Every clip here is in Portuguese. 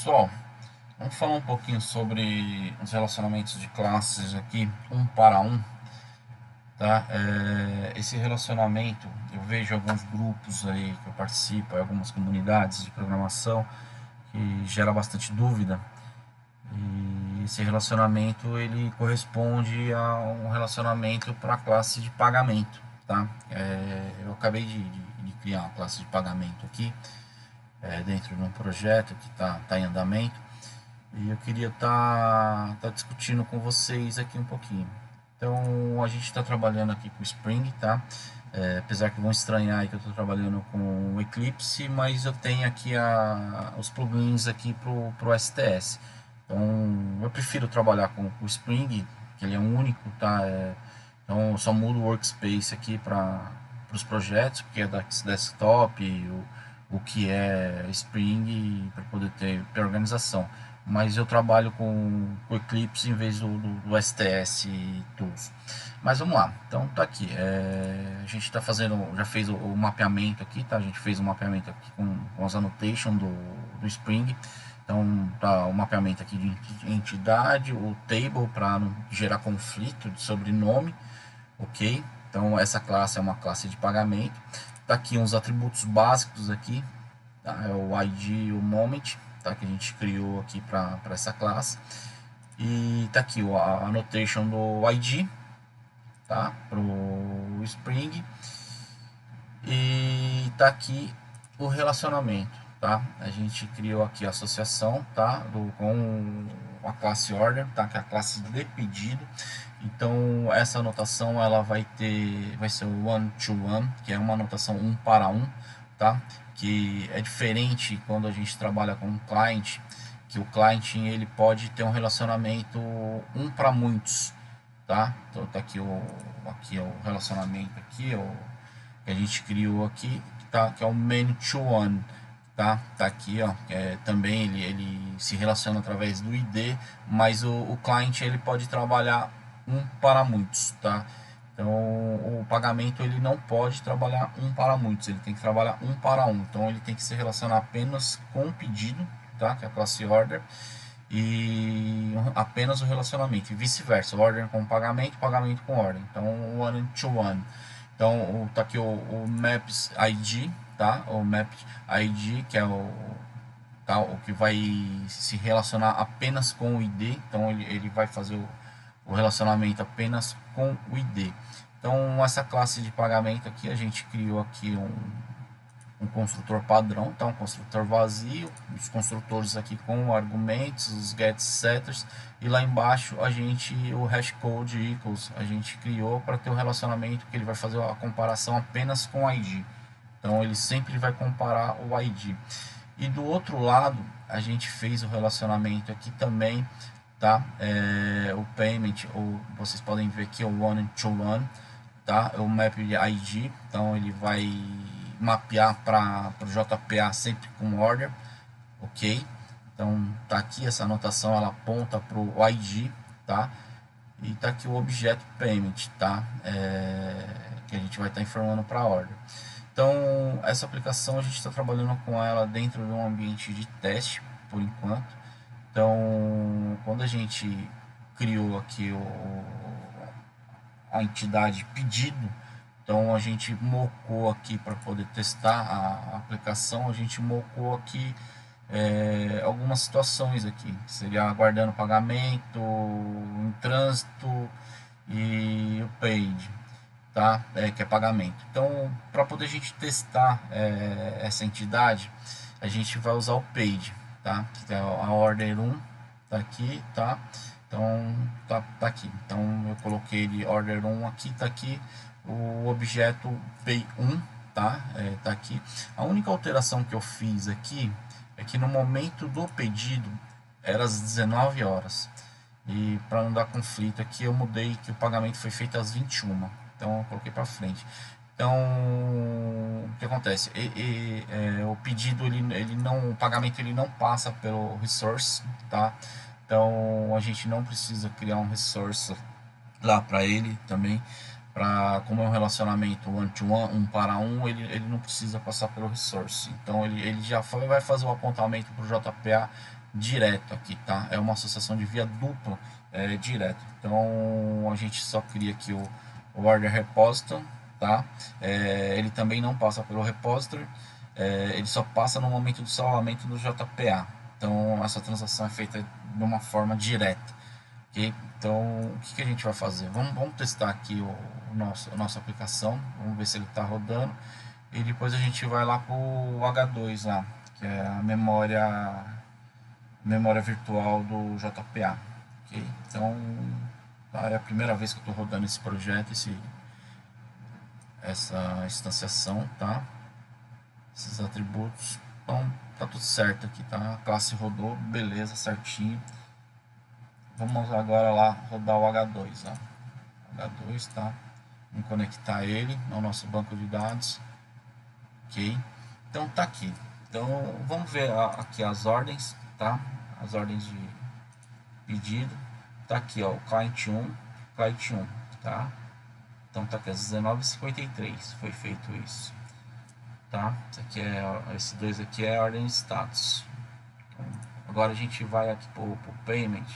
Pessoal, vamos falar um pouquinho sobre os relacionamentos de classes aqui, um para um, tá? Esse relacionamento, eu vejo alguns grupos aí que eu participo, algumas comunidades de programação que gera bastante dúvida. E esse relacionamento ele corresponde a um relacionamento para a classe de pagamento, tá? Eu acabei de criar uma classe de pagamento aqui, dentro de um projeto que está em andamento. E eu queria tá discutindo com vocês aqui um pouquinho. Então, a gente está trabalhando aqui com o Spring, tá? Apesar que vão estranhar aí que eu estou trabalhando com o Eclipse, mas eu tenho aqui os plugins aqui pro STS. Então, eu prefiro trabalhar com o Spring, que ele é único, tá? Então, eu só mudo o workspace aqui para os projetos, porque é da desktop, o que é Spring, para poder ter organização. Mas eu trabalho com o Eclipse em vez do STS Tools. Mas vamos lá, então tá aqui. A gente está fazendo, já fez o mapeamento aqui, tá? A gente fez o mapeamento aqui com as annotations do Spring. Então tá o mapeamento aqui de entidade, o table para não gerar conflito de sobrenome, ok? Então essa classe é uma classe de pagamento. Tá aqui uns atributos básicos aqui, tá? É o ID e o moment, tá? Que a gente criou aqui para essa classe. E tá aqui a annotation do ID, tá? Pro Spring. E tá aqui o relacionamento, tá? A gente criou aqui a associação, tá? Com a classe order, tá? Que é a classe de pedido. Então essa anotação ela vai ser o one to one, que é uma anotação um para um, tá? Que é diferente quando a gente trabalha com um cliente, que o cliente ele pode ter um relacionamento um para muitos, tá? Então tá aqui aqui é o relacionamento aqui, que a gente criou aqui, tá? Que é o many to one, tá? Tá aqui, ó. Também ele se relaciona através do ID, mas o cliente ele pode trabalhar um para muitos, tá? Então o pagamento ele não pode trabalhar um para muitos, ele tem que trabalhar um para um. Então ele tem que se relacionar apenas com o pedido, tá? Que é a classe order, e apenas o relacionamento, e vice-versa, order com pagamento, pagamento com ordem. Então one to one. Então tá aqui o Maps ID, tá? O Map ID, que é o que vai se relacionar apenas com o ID. Então ele vai fazer o relacionamento apenas com o ID. Então essa classe de pagamento aqui a gente criou aqui um construtor padrão, tá? Um construtor vazio, os construtores aqui com argumentos, os get setters, e lá embaixo o hashcode equals a gente criou para ter o relacionamento que ele vai fazer a comparação apenas com o ID. Então ele sempre vai comparar o ID. E do outro lado a gente fez o relacionamento aqui também, tá? O payment, ou vocês podem ver que é o one to one, tá? O map ID, então ele vai mapear para o JPA sempre com order, ok? Então tá aqui essa anotação, ela aponta para o ID, tá? E tá aqui o objeto payment, tá? Que a gente vai estar informando para a order. Então essa aplicação a gente está trabalhando com ela dentro de um ambiente de teste por enquanto. Então quando a gente criou aqui a entidade pedido, então a gente mocou aqui para poder testar a aplicação, a gente mocou aqui algumas situações aqui, seria aguardando pagamento, em trânsito e o paid, tá? Que é pagamento. Então para poder a gente testar essa entidade, a gente vai usar o paid, tá? Que é a order 1, tá aqui, tá? Então tá aqui. Então eu coloquei ele order 1 aqui, tá aqui o objeto pay1, tá? Tá aqui. A única alteração que eu fiz aqui é que no momento do pedido era às 19 horas. E para não dar conflito aqui, eu mudei que o pagamento foi feito às 21. Então eu coloquei para frente. Então o que acontece? O pedido ele não, o pagamento ele não passa pelo resource, tá? Então a gente não precisa criar um resource lá para ele também, como é um relacionamento one to one, um para um, ele não precisa passar pelo resource. Então ele já vai fazer o apontamento para o JPA direto aqui, tá? É uma associação de via dupla, direto. Então a gente só cria aqui o order repository, tá? Ele também não passa pelo repository, ele só passa no momento do salvamento do JPA. Então essa transação é feita de uma forma direta, ok? Então o que a gente vai fazer? Vamos testar aqui a nossa aplicação, vamos ver se ele está rodando e depois a gente vai lá para o H2 lá, que é a memória virtual do JPA, ok? Então é a primeira vez que eu estou rodando esse projeto, essa instanciação, tá? Esses atributos, então tá tudo certo aqui, tá? A classe rodou, beleza, certinho. Vamos agora lá rodar o H2, ó. H2, tá? Vamos conectar ele ao nosso banco de dados, ok? Então tá aqui. Então vamos ver aqui as ordens, tá? As ordens de pedido. Tá aqui, ó, o client 1, tá? Então tá aqui às 19h53 foi feito isso, tá? Esse 2 aqui é a ordem de status. Então, agora a gente vai aqui pro payment.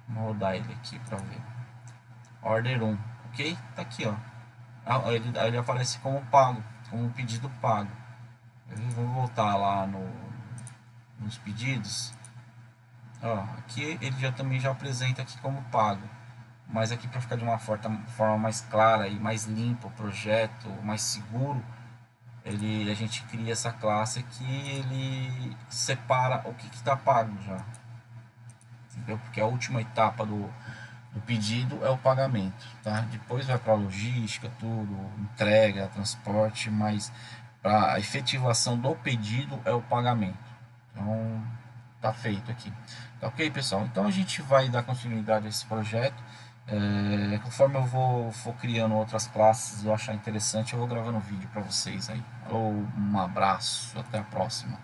Vamos rodar ele aqui para ver. Order 1, ok? Tá aqui, ó. Ele aparece como pago, como pedido pago. Vamos voltar lá nos pedidos. Ó, aqui ele também já apresenta aqui como pago, mas aqui para ficar de uma forma mais clara e mais limpa o projeto, mais seguro, a gente cria essa classe aqui, ele separa o que está pago já, entendeu? Porque a última etapa do pedido é o pagamento, tá? Depois vai para a logística, tudo, entrega, transporte, mas para a efetivação do pedido é o pagamento. Então tá feito aqui, tá ok, pessoal? Então a gente vai dar continuidade a esse projeto. Conforme eu for criando outras classes, eu achar interessante, eu vou gravando vídeo para vocês aí. Um abraço, até a próxima.